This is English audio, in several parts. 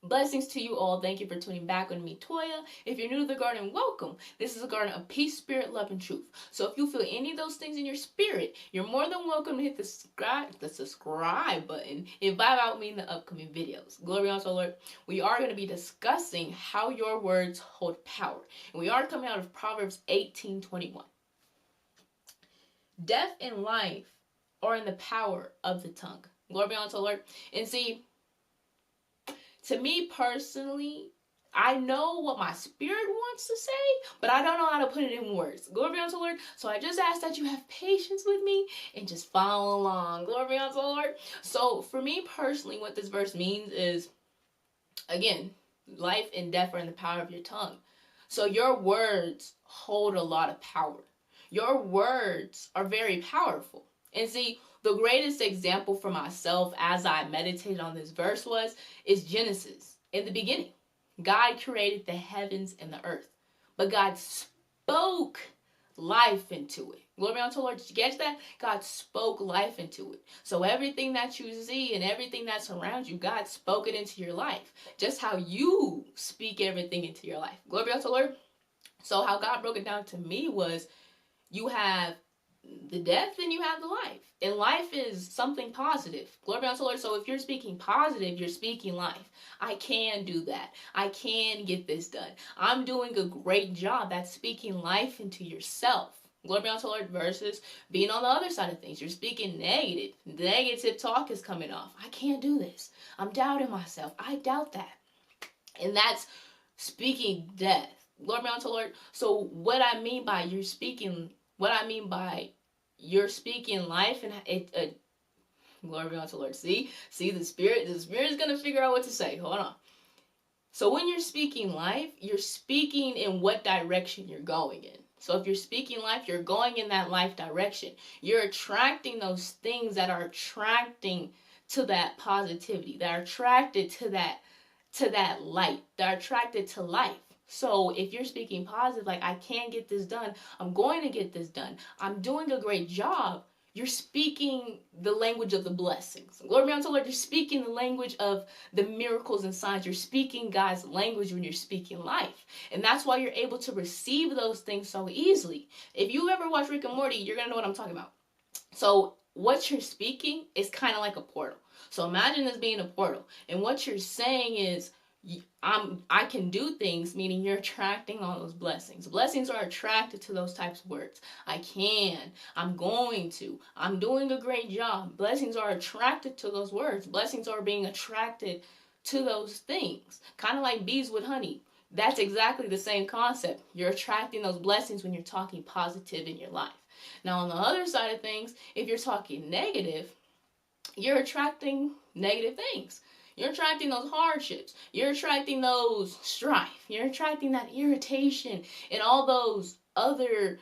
Blessings to you all. Thank you for tuning back with me, Toya. If you're new to the garden, welcome. This is a garden of peace, spirit, love, and truth. So if you feel any of those things in your spirit, you're more than welcome to hit the subscribe button and vibe out me in the upcoming videos. Glory unto the Lord. We are going to be discussing how your words hold power. And we are coming out of Proverbs 18:21. Death and life are in the power of the tongue. Glory unto the Lord. And see, to me personally, I know what my spirit wants to say, but I don't know how to put it in words. Glory be unto the Lord. So I just ask that you have patience with me and just follow along. Glory be unto the Lord. So for me personally, what this verse means is, again, life and death are in the power of your tongue. So your words hold a lot of power. Your words are very powerful. And see, the greatest example for myself as I meditated on this verse is Genesis. In the beginning, God created the heavens and the earth, but God spoke life into it. Glory be unto the Lord. Did you catch that? God spoke life into it. So everything that you see and everything that's around you, God spoke it into your life. Just how you speak everything into your life. Glory be unto the Lord. So how God broke it down to me was, you have the death and you have the life. And life is something positive. Glory be unto the Lord. So if you're speaking positive, you're speaking life. I can do that. I can get this done. I'm doing a great job. That's speaking life into yourself. Glory be unto the Lord versus being on the other side of things. You're speaking negative. Negative talk is coming off. I can't do this. I'm doubting myself. I doubt that. And that's speaking death. Glory be unto the Lord. So what I mean by you're speaking life, and glory be unto the Lord. See the spirit is gonna figure out what to say. Hold on. So when you're speaking life, you're speaking in what direction you're going in. So if you're speaking life, you're going in that life direction. You're attracting those things that are attracting to that positivity, that are attracted to that light, that are attracted to life. So if you're speaking positive, like, I can get this done, I'm going to get this done, I'm doing a great job, you're speaking the language of the blessings. Glory be unto the Lord. You're speaking the language of the miracles and signs. You're speaking God's language when you're speaking life. And that's why you're able to receive those things so easily. If you ever watch Rick and Morty, you're going to know what I'm talking about. So what you're speaking is kind of like a portal. So imagine this being a portal. And what you're saying is, I can do things, meaning you're attracting all those blessings. Blessings are attracted to those types of words. I can, I'm going to, I'm doing a great job. Blessings are attracted to those words. Blessings are being attracted to those things. Kind of like bees with honey. That's exactly the same concept. You're attracting those blessings when you're talking positive in your life. Now, on the other side of things, if you're talking negative, you're attracting negative things. You're attracting those hardships. You're attracting those strife. You're attracting that irritation and all those other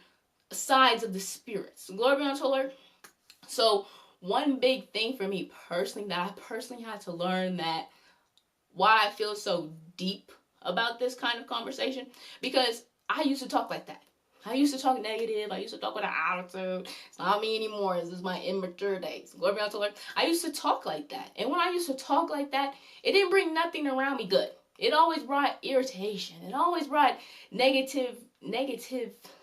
sides of the spirits. Glory be unto the Lord. So one big thing for me personally, that I personally had to learn, that why I feel so deep about this kind of conversation, because I used to talk like that. I used to talk negative. I used to talk with an attitude. It's not me anymore. This is my immature days. Glory be unto the Lord. I used to talk like that. And when I used to talk like that, it didn't bring nothing around me good. It always brought irritation. It always brought negative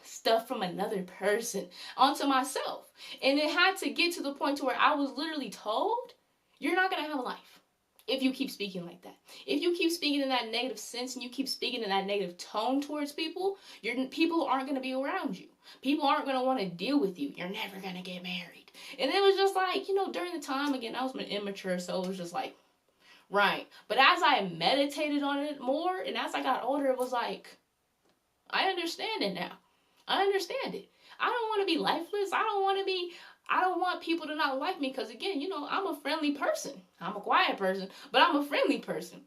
stuff from another person onto myself. And it had to get to the point to where I was literally told, you're not going to have a life if you keep speaking like that. If you keep speaking in that negative sense and you keep speaking in that negative tone towards people, people aren't going to be around you. People aren't going to want to deal with you. You're never going to get married. And it was just like, during the time, again, I was immature, so it was just like, right. But as I meditated on it more, and as I got older, it was like, I understand it now. I understand it. I don't want to be lifeless. I don't want people to not like me, because again, I'm a friendly person. I'm a quiet person, but I'm a friendly person.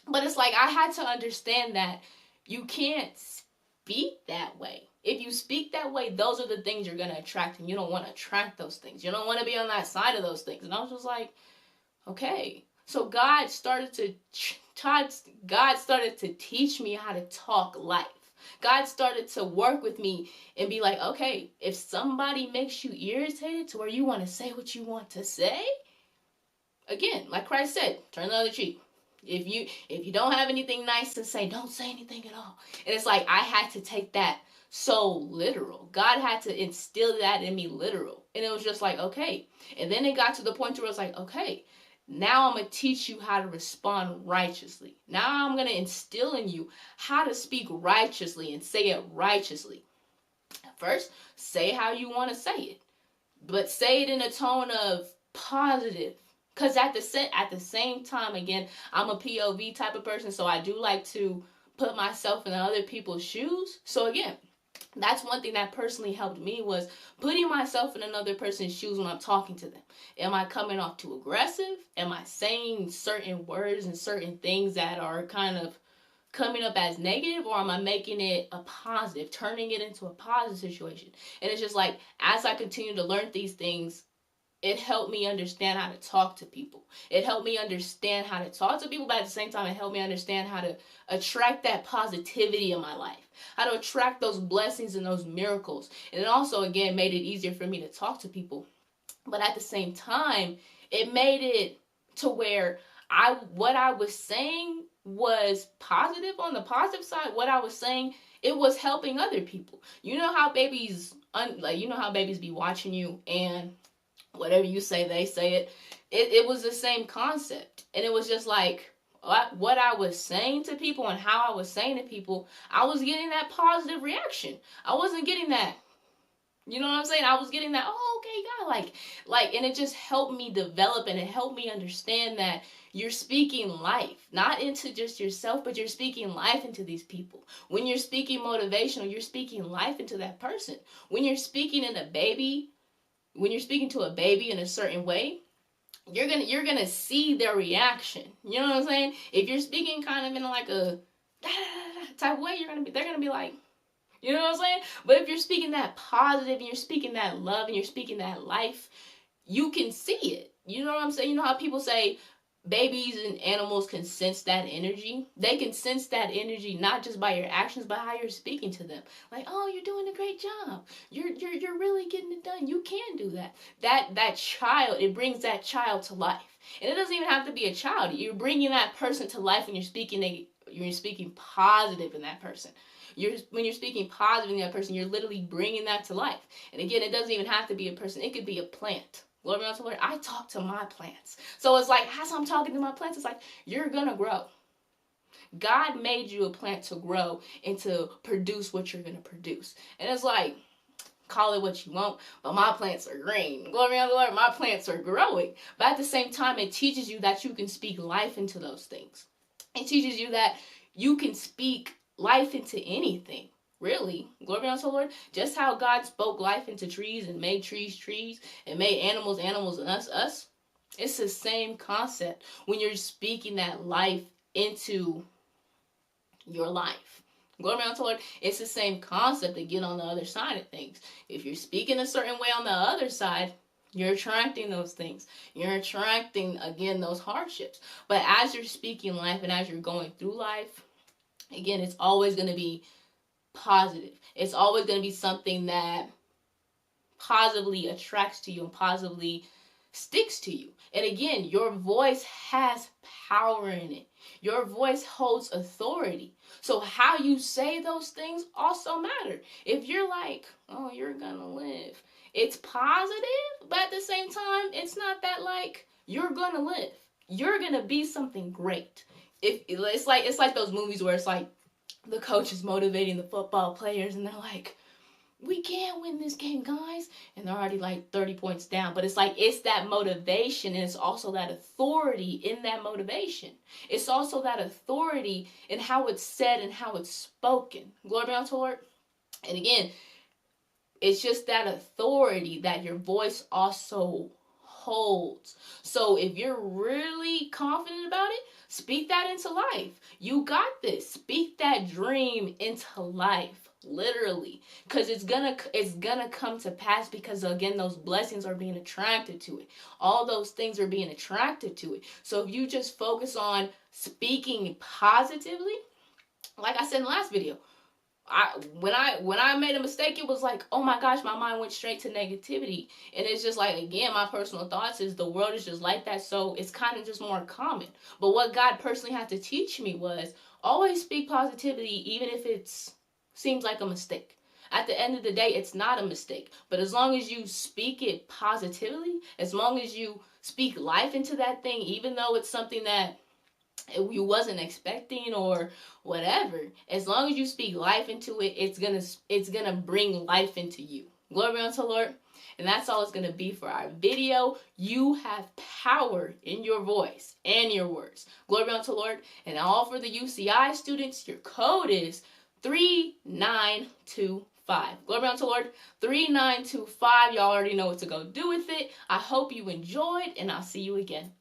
But it's like, I had to understand that you can't speak that way. If you speak that way, those are the things you're going to attract, and you don't want to attract those things. You don't want to be on that side of those things. And I was just like, okay. So God started to teach me how to talk life. God started to work with me and be like, okay, if somebody makes you irritated to where you want to say what you want to say, again, like Christ said, turn the other cheek. If you don't have anything nice to say, don't say anything at all. And it's like I had to take that so literal. God had to instill that in me literal. And it was just like, okay. And then it got to the point where it was like, okay, now I'm going to teach you how to respond righteously. Now I'm going to instill in you how to speak righteously and say it righteously. First, say how you want to say it, but say it in a tone of positive. Because at the same time, again, I'm a POV type of person, so I do like to put myself in other people's shoes. So again, that's one thing that personally helped me, was putting myself in another person's shoes when I'm talking to them. Am I coming off too aggressive? Am I saying certain words and certain things that are kind of coming up as negative, or am I making it a positive, turning it into a positive situation? And it's just like, as I continue to learn these things, it helped me understand how to talk to people. It helped me understand how to talk to people, but at the same time, it helped me understand how to attract that positivity in my life, how to attract those blessings and those miracles. And it also, again, made it easier for me to talk to people. But at the same time, it made it to where what I was saying was positive. On the positive side, what I was saying, it was helping other people. You know how babies be watching you, and whatever you say, they say it. It was the same concept. And it was just like, what I was saying to people and how I was saying to people, I was getting that positive reaction. I wasn't getting that, you know what I'm saying? I was getting that, oh, okay, God, and it just helped me develop, and it helped me understand that you're speaking life, not into just yourself, but you're speaking life into these people. When you're speaking motivational, you're speaking life into that person. When you're speaking to a baby in a certain way, you're gonna see their reaction. You know what I'm saying? If you're speaking kind of in like a type of way, they're gonna be like, you know what I'm saying? But if you're speaking that positive, and you're speaking that love, and you're speaking that life, you can see it. You know what I'm saying? You know how people say babies and animals can sense that energy? They can sense that energy not just by your actions, but how you're speaking to them. Like, oh, you're doing a great job. You're really getting it done. You can do that. That child, it brings that child to life. And it doesn't even have to be a child. You're bringing that person to life when you're speaking positive in that person. When you're speaking positive in that person, you're literally bringing that to life. And again, it doesn't even have to be a person. It could be a plant. Glory be unto the Lord. I talk to my plants. So it's like, as I'm talking to my plants, it's like, you're going to grow. God made you a plant to grow and to produce what you're going to produce. And it's like, call it what you want, but my plants are green. Glory be unto the Lord. My plants are growing. But at the same time, it teaches you that you can speak life into those things. It teaches you that you can speak life into anything. Really, glory be unto the Lord. Just how God spoke life into trees and made trees trees and made animals and us. It's the same concept when you're speaking that life into your life. Glory be unto the Lord. It's the same concept to get on the other side of things. If you're speaking a certain way on the other side, you're attracting those things. You're attracting, again, those hardships. But as you're speaking life and as you're going through life, again, it's always going to be positive. It's always going to be something that positively attracts to you and positively sticks to you. And again, your voice has power in it. Your voice holds authority. So how you say those things also matter. If you're like, oh, you're gonna live, it's positive, but at the same time, it's not that like you're gonna live. You're gonna be something great. It's like those movies where it's like the coach is motivating the football players and they're like, we can't win this game, guys. And they're already like 30 points down. But it's like, it's that motivation, and it's also that authority in that motivation. It's also that authority in how it's said and how it's spoken. Glory be unto the Lord. And again, it's just that authority that your voice also holds. So if you're really confident about it, speak that into life. You got this. Speak that dream into life, literally, because it's gonna come to pass, because again, those blessings are being attracted to it. All those things are being attracted to it. So if you just focus on speaking positively, like I said in the last video, When I made a mistake, it was like, oh my gosh, my mind went straight to negativity. And it's just like, again, my personal thoughts is the world is just like that, so it's kind of just more common. But what God personally had to teach me was always speak positivity, even if it's seems like a mistake. At the end of the day, it's not a mistake. But as long as you speak it positively, as long as you speak life into that thing, even though it's something that you wasn't expecting or whatever, as long as you speak life into it, it's gonna bring life into you. Glory unto the Lord. And that's all it's gonna be for our video. You have power in your voice and your words. Glory unto the Lord. And all for the UCI students, your code is 3925. Glory unto the Lord. 3925. Y'all already know what to go do with it. I hope you enjoyed, and I'll see you again.